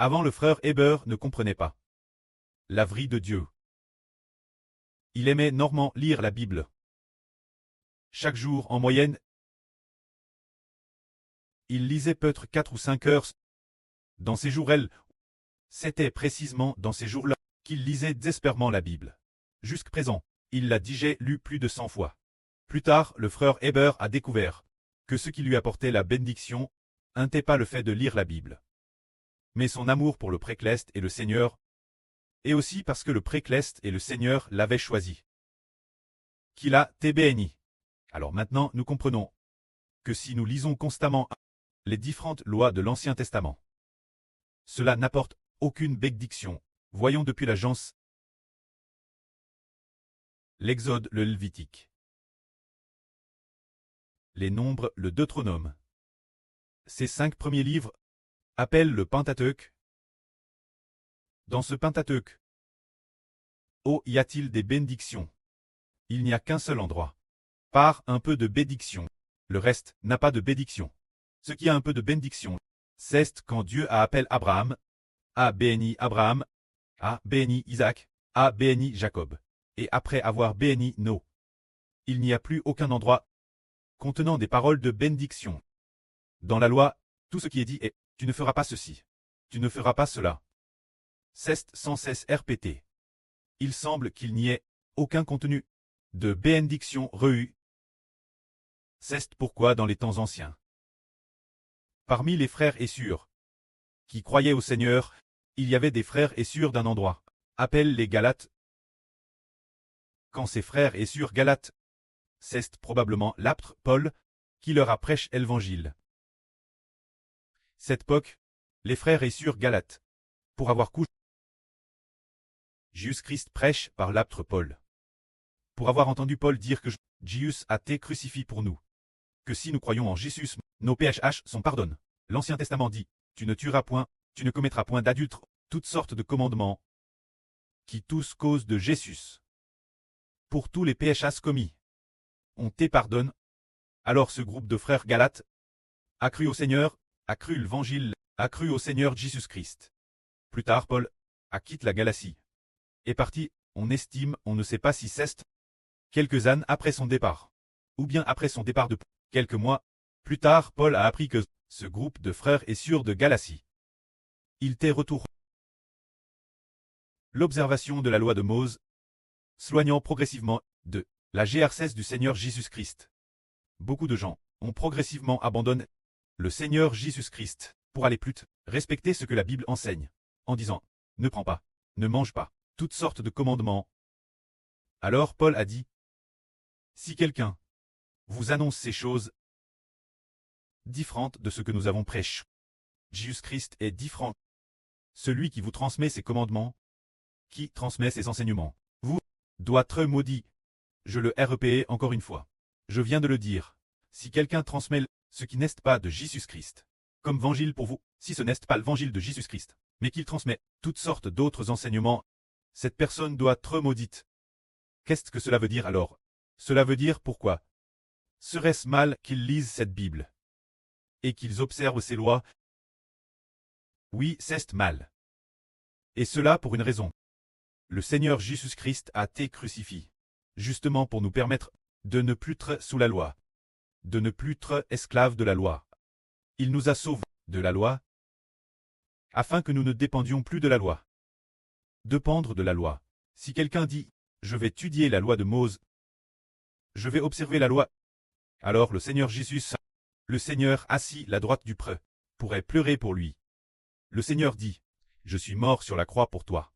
Avant, le frère Heber ne comprenait pas la vraie de Dieu. Il aimait normalement lire la Bible. Chaque jour, en moyenne, il lisait peut-être 4 ou 5 heures. Dans ces jours-là, c'était précisément dans ces jours-là qu'il lisait désespérément la Bible. Jusqu'à présent, il l'a déjà lu plus de 100 fois. Plus tard, le frère Heber a découvert que ce qui lui apportait la bénédiction n'était pas le fait de lire la Bible, mais son amour pour le précleste et le Seigneur, et aussi parce que le précleste et le Seigneur l'avaient choisi. Qu'il a été béni. Alors maintenant, nous comprenons que si nous lisons constamment les différentes lois de l'Ancien Testament, cela n'apporte aucune bénédiction. Voyons depuis l'Agence, l'Exode, le Lévitique, les Nombres, le Deutéronome. Ces 5 premiers livres appellent le Pentateuque. Dans ce Pentateuque, y a-t-il des bénédictions? Il n'y a qu'un seul endroit. Par un peu de bénédiction. Le reste n'a pas de bénédiction. Ce qui a un peu de bénédiction, c'est quand Dieu a appelé Abraham, a béni Abraham, a béni Isaac, a béni Jacob. Et après avoir béni Noé, il n'y a plus aucun endroit contenant des paroles de bénédiction. Dans la loi, tout ce qui est dit est « tu ne feras pas ceci, tu ne feras pas cela ». C'est sans cesse répété. Il semble qu'il n'y ait aucun contenu de bénédiction reçue. C'est pourquoi dans les temps anciens, parmi les frères et sœurs qui croyaient au Seigneur, il y avait des frères et sœurs d'un endroit, appelle les Galates. Quand ces frères et sœurs Galates, c'est probablement l'apôtre Paul qui leur a prêché l'évangile. Cette époque, les frères et sœurs Galates, pour avoir couché, Jésus-Christ prêche par l'apôtre Paul. Pour avoir entendu Paul dire que Jésus a été crucifié pour nous, que si nous croyons en Jésus, nos péchés sont pardonnés. L'Ancien Testament dit, tu ne tueras point, tu ne commettras point d'adultère, toutes sortes de commandements, qui tous cause de Jésus. Pour tous les péchés commis, on te pardonne. Alors ce groupe de frères Galates a cru au Seigneur, a cru l'Évangile, a cru au Seigneur Jésus-Christ. Plus tard, Paul a quitté la Galatie. Est parti, on estime, on ne sait pas si c'est quelques années après son départ, ou bien après son départ de quelques mois. Plus tard, Paul a appris que ce groupe de frères et sœurs de Galatie, il était retour. L'observation de la loi de Mose, s'éloignant progressivement de la GRCS du Seigneur Jésus-Christ. Beaucoup de gens ont progressivement abandonné le Seigneur Jésus-Christ pour aller plus respecter ce que la Bible enseigne, en disant « ne prends pas, ne mange pas », toutes sortes de commandements. Alors Paul a dit « Si quelqu'un vous annonce ces choses différentes de ce que nous avons prêché, Jésus-Christ est différent. Celui qui vous transmet ses commandements, qui transmet ses enseignements, vous doit être maudit. » Je le répète encore une fois. Je viens de le dire. Si quelqu'un transmet ce qui n'est pas de Jésus-Christ, comme évangile pour vous, si ce n'est pas l'évangile de Jésus-Christ, mais qu'il transmet toutes sortes d'autres enseignements, cette personne doit être maudite. Qu'est-ce que cela veut dire alors? Cela veut dire pourquoi serait-ce mal qu'ils lisent cette Bible et qu'ils observent ces lois? Oui, c'est mal. Et cela pour une raison. Le Seigneur Jésus-Christ a été crucifié, justement pour nous permettre de ne plus être sous la loi, de ne plus être esclaves de la loi. Il nous a sauvés de la loi, afin que nous ne dépendions plus de la loi. Dépendre de la loi. Si quelqu'un dit « Je vais étudier la loi de Mose, je vais observer la loi », alors le Seigneur Jésus, le Seigneur assis à la droite du preux, pourrait pleurer pour lui. Le Seigneur dit « Je suis mort sur la croix pour toi.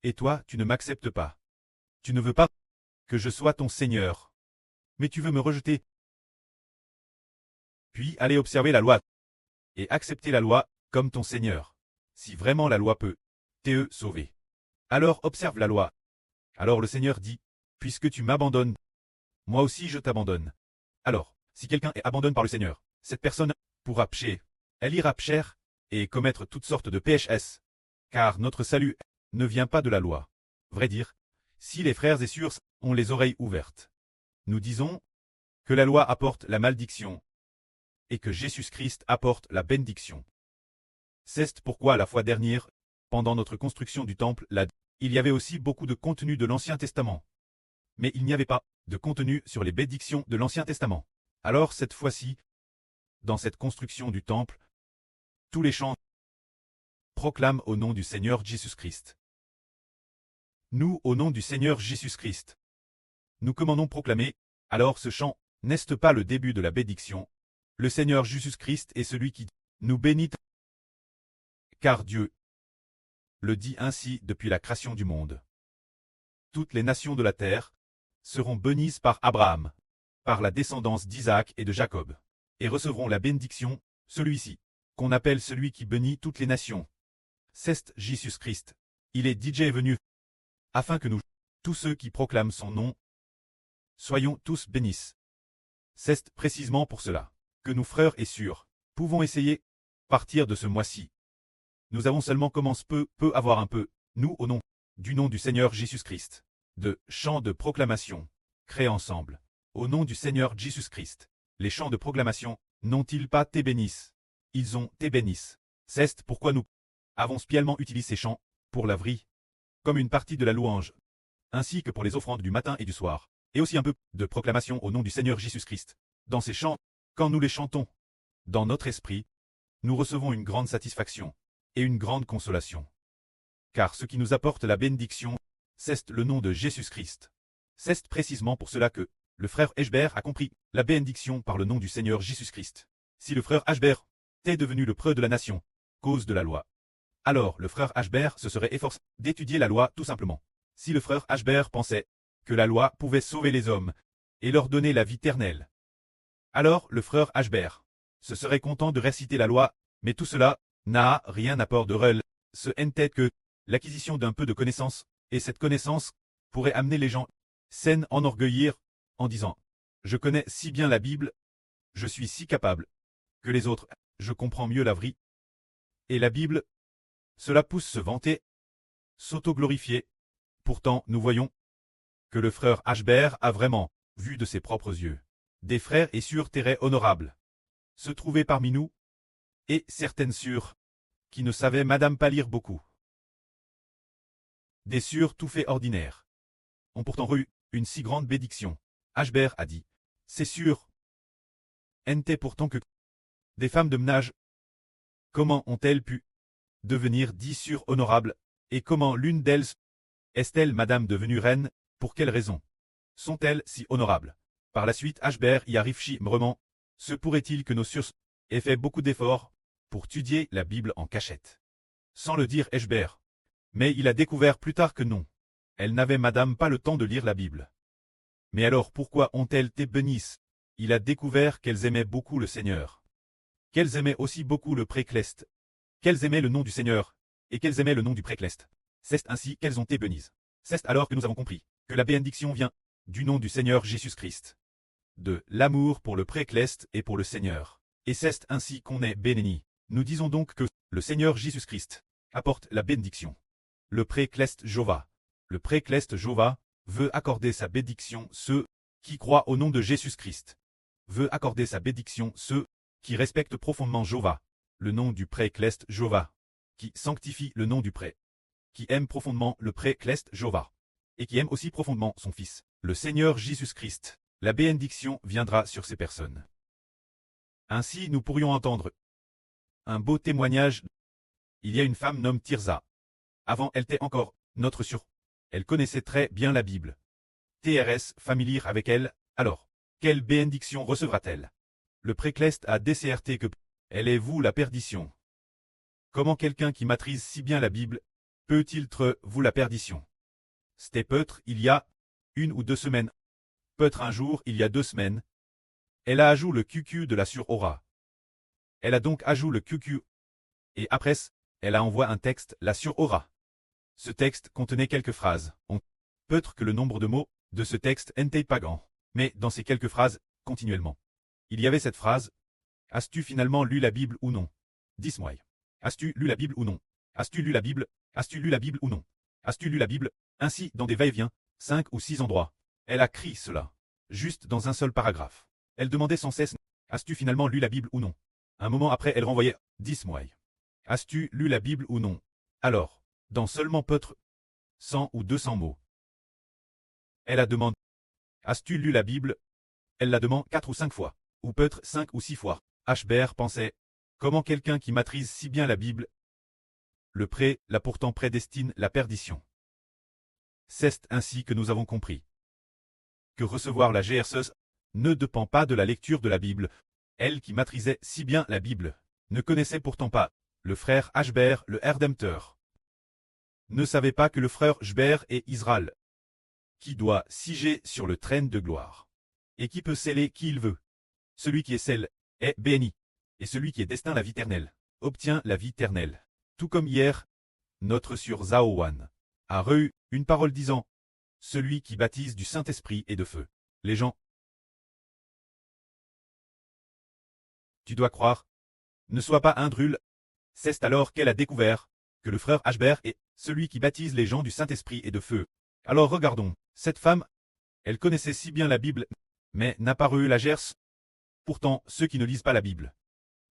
Et toi, tu ne m'acceptes pas. Tu ne veux pas que je sois ton Seigneur, mais tu veux me rejeter. Puis aller observer la loi et accepter la loi comme ton Seigneur. Si vraiment la loi peut te sauver, alors observe la loi. » Alors le Seigneur dit, « Puisque tu m'abandonnes, moi aussi je t'abandonne. » Alors, si quelqu'un est abandonné par le Seigneur, cette personne pourra pécher, elle ira pécher et commettre toutes sortes de péchés, car notre salut ne vient pas de la loi. Vrai dire, si les frères et sœurs ont les oreilles ouvertes, nous disons que la loi apporte la malédiction et que Jésus-Christ apporte la bénédiction. C'est pourquoi la fois dernière, pendant notre construction du temple, il y avait aussi beaucoup de contenu de l'Ancien Testament. Mais il n'y avait pas de contenu sur les bénédictions de l'Ancien Testament. Alors cette fois-ci, dans cette construction du temple, tous les chants proclament au nom du Seigneur Jésus-Christ. Nous, au nom du Seigneur Jésus-Christ, nous commandons proclamer, alors ce chant n'est pas le début de la bénédiction. Le Seigneur Jésus-Christ est celui qui nous bénit, car Dieu le dit ainsi depuis la création du monde. Toutes les nations de la terre seront bénies par Abraham, par la descendance d'Isaac et de Jacob, et recevront la bénédiction, celui-ci, qu'on appelle celui qui bénit toutes les nations. C'est Jésus-Christ. Il est déjà venu, afin que nous, tous ceux qui proclament son nom, soyons tous bénis. C'est précisément pour cela que nous, frères et sœurs, pouvons essayer, partir de ce mois-ci. Nous avons seulement commencé peu avoir un peu, nous au nom du Seigneur Jésus-Christ, de chants de proclamation, créés ensemble, au nom du Seigneur Jésus-Christ. Les chants de proclamation n'ont-ils pas été bénis? Ils ont été bénis. C'est pourquoi nous avons spécialement utilisé ces chants, pour la vraie, comme une partie de la louange, ainsi que pour les offrandes du matin et du soir, et aussi un peu de proclamation au nom du Seigneur Jésus-Christ. Dans ces chants, quand nous les chantons, dans notre esprit, nous recevons une grande satisfaction et une grande consolation. Car ce qui nous apporte la bénédiction, c'est le nom de Jésus-Christ. C'est précisément pour cela que le frère Ashbert a compris la bénédiction par le nom du Seigneur Jésus-Christ. Si le frère Ashbert était devenu le preux de la nation, cause de la loi, alors le frère Ashbert se serait efforcé d'étudier la loi tout simplement. Si le frère Ashbert pensait que la loi pouvait sauver les hommes et leur donner la vie éternelle, alors le frère Ashbert se serait content de réciter la loi, mais tout cela n'a rien apport de réel. Ce n'est que l'acquisition d'un peu de connaissance, et cette connaissance pourrait amener les gens sains à enorgueillir en disant « Je connais si bien la Bible, je suis si capable, que les autres, je comprends mieux la vraie. » Et la Bible, cela pousse se vanter, s'auto-glorifier. Pourtant, nous voyons que le frère Ashbert a vraiment vu de ses propres yeux des frères et sœurs très honorables se trouver parmi nous, et certaines sœurs qui ne savaient madame pas lire beaucoup. Des sœurs tout fait ordinaires ont pourtant reçu une si grande bénédiction. Ashbert a dit, c'est sûr, n'était pourtant que des femmes de ménage. Comment ont-elles pu devenir 10 sœurs honorables, et comment l'une d'elles est-elle madame devenue reine, pour quelles raisons sont-elles si honorables? Par la suite Ashbert y arrive vraiment. Se pourrait-il que nos sœurs aient fait beaucoup d'efforts pour étudier la Bible en cachette? Sans le dire Ashbert. Mais il a découvert plus tard que non. Elles n'avaient madame pas le temps de lire la Bible. Mais alors pourquoi ont-elles été bénies? Il a découvert qu'elles aimaient beaucoup le Seigneur. Qu'elles aimaient aussi beaucoup le précleste. Qu'elles aimaient le nom du Seigneur, et qu'elles aimaient le nom du précleste. C'est ainsi qu'elles ont été bénies. C'est alors que nous avons compris que la bénédiction vient du nom du Seigneur Jésus-Christ, de l'amour pour le précleste et pour le Seigneur. Et c'est ainsi qu'on est béni. Nous disons donc que le Seigneur Jésus-Christ apporte la bénédiction. Le précleste Jéhovah. Le précleste Jéhovah veut accorder sa bénédiction ceux qui croient au nom de Jésus-Christ. Veut accorder sa bénédiction ceux qui respectent profondément Jéhovah, le nom du précleste Jéhovah, qui sanctifie le nom du pré, qui aime profondément le précleste Jéhovah, et qui aime aussi profondément son Fils, le Seigneur Jésus-Christ. La bénédiction viendra sur ces personnes. Ainsi nous pourrions entendre un beau témoignage. Il y a une femme nommée Tirza. Avant elle était encore notre sœur. Elle connaissait très bien la Bible. TRS familière avec elle, alors, quelle bénédiction recevra-t-elle? Le précleste a décerté que elle est vous la perdition. Comment quelqu'un qui maîtrise si bien la Bible peut-il être vous la perdition? C'était peut-être il y a 1 ou 2 semaines. Peut-être un jour il y a 2 semaines. Elle a ajouté le QQ de la sur Aura. Elle a donc ajouté le QQ. Et après, elle a envoyé un texte la sur Aura. Ce texte contenait quelques phrases. Peut-être que le nombre de mots de ce texte n'était pas grand. Mais dans ces quelques phrases, continuellement, il y avait cette phrase. As-tu finalement lu la Bible ou non? Dis-moi. As-tu lu la Bible ou non? As-tu lu la Bible? As-tu lu la Bible ou non? As-tu lu la Bible? Ainsi, dans des va-et-vient, 5 ou 6 endroits. Elle a crié cela. Juste dans un seul paragraphe. Elle demandait sans cesse. As-tu finalement lu la Bible ou non? Un moment après, elle renvoyait. Dis-moi. As-tu lu la Bible ou non? Alors, dans seulement peut-être 100 ou 200 mots. Elle a demandé. As-tu lu la Bible? Elle la demande 4 ou 5 fois, ou peut-être 5 ou 6 fois. Ashbert pensait, comment quelqu'un qui maîtrise si bien la Bible, le pré, l'a pourtant prédestine la perdition. C'est ainsi que nous avons compris que recevoir la GRSE ne dépend pas de la lecture de la Bible. Elle qui maîtrisait si bien la Bible, ne connaissait pourtant pas le frère Ashbert, le Rédempteur. Ne savait pas que le frère Ashbert est Israël, qui doit siéger sur le trône de gloire, et qui peut sceller qui il veut. Celui qui est scellé est béni, et celui qui est destin la vie éternelle obtient la vie éternelle. Tout comme hier, notre sur Zaowan a reçu une parole disant, celui qui baptise du Saint-Esprit et de feu. Les gens, tu dois croire, ne sois pas un drôle. C'est alors qu'elle a découvert que le frère Ashbert est celui qui baptise les gens du Saint-Esprit et de feu. Alors regardons, cette femme, elle connaissait si bien la Bible, mais n'a pas reçu la GRSE. Pourtant, ceux qui ne lisent pas la Bible,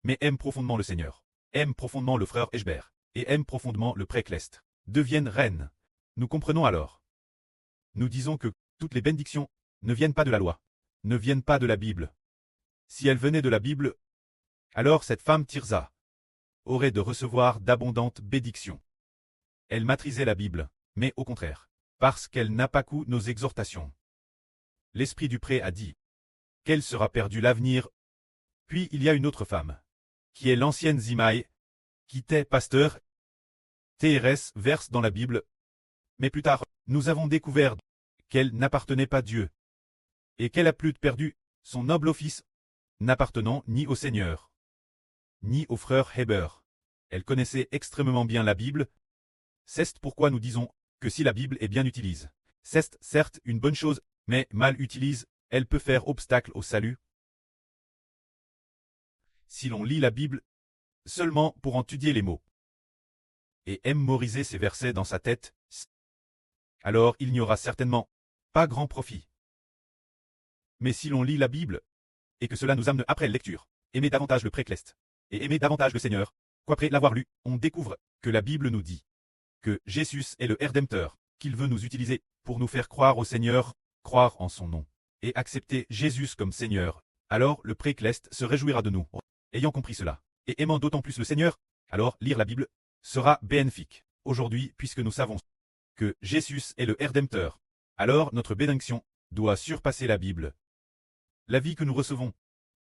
mais aiment profondément le Seigneur, aiment profondément le frère Ashbert, et aiment profondément le pré-Clest, deviennent reines. Nous comprenons alors. Nous disons que toutes les bénédictions ne viennent pas de la loi, ne viennent pas de la Bible. Si elles venaient de la Bible, alors cette femme Tirza aurait de recevoir d'abondantes bénédictions. Elle maîtrisait la Bible, mais au contraire, parce qu'elle n'a pas cru nos exhortations. L'esprit du pré a dit qu'elle sera perdue l'avenir. Puis il y a une autre femme, qui est l'ancienne Zimaï, qui était pasteur. TRS verse dans la Bible. Mais plus tard, nous avons découvert qu'elle n'appartenait pas à Dieu, et qu'elle a plus perdu son noble office, n'appartenant ni au Seigneur, ni au frère Heber. Elle connaissait extrêmement bien la Bible. C'est pourquoi nous disons que si la Bible est bien utilisée, c'est certes une bonne chose, mais mal utilisée, elle peut faire obstacle au salut. Si l'on lit la Bible seulement pour en étudier les mots et mémoriser ces versets dans sa tête, alors il n'y aura certainement pas grand profit. Mais si l'on lit la Bible, et que cela nous amène après lecture, aimer davantage le pré-Clest, et aimer davantage le Seigneur, qu'après l'avoir lu, on découvre que la Bible nous dit que Jésus est le Rédempteur, qu'il veut nous utiliser pour nous faire croire au Seigneur, croire en son nom, et accepter Jésus comme Seigneur. Alors le pré-Clest se réjouira de nous. Ayant compris cela, et aimant d'autant plus le Seigneur, alors lire la Bible sera bénéfique. Aujourd'hui, puisque nous savons que Jésus est le Rédempteur, alors notre bénédiction doit surpasser la Bible. La vie que nous recevons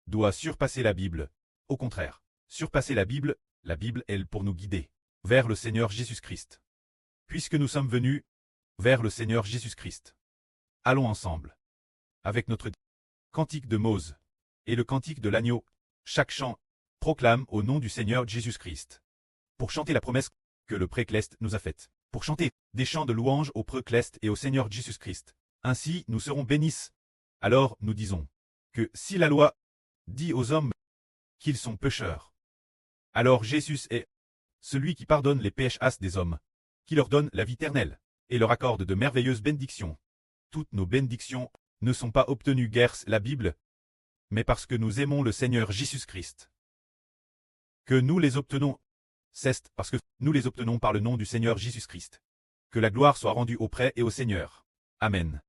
doit surpasser la Bible. Au contraire, surpasser la Bible est pour nous guider vers le Seigneur Jésus-Christ. Puisque nous sommes venus vers le Seigneur Jésus-Christ, allons ensemble, avec notre cantique de Mose et le cantique de l'agneau, chaque chant proclame au nom du Seigneur Jésus-Christ. Pour chanter la promesse que le pré-Clest nous a faite, pour chanter des chants de louange au pré-Clest et au Seigneur Jésus-Christ. Ainsi nous serons bénis. Alors nous disons que si la loi dit aux hommes qu'ils sont pécheurs, alors Jésus est celui qui pardonne les péchés des hommes, qui leur donne la vie éternelle, et leur accorde de merveilleuses bénédictions. Toutes nos bénédictions ne sont pas obtenues guère la Bible, mais parce que nous aimons le Seigneur Jésus-Christ. Que nous les obtenons, c'est parce que nous les obtenons par le nom du Seigneur Jésus-Christ. Que la gloire soit rendue auprès et au Seigneur. Amen.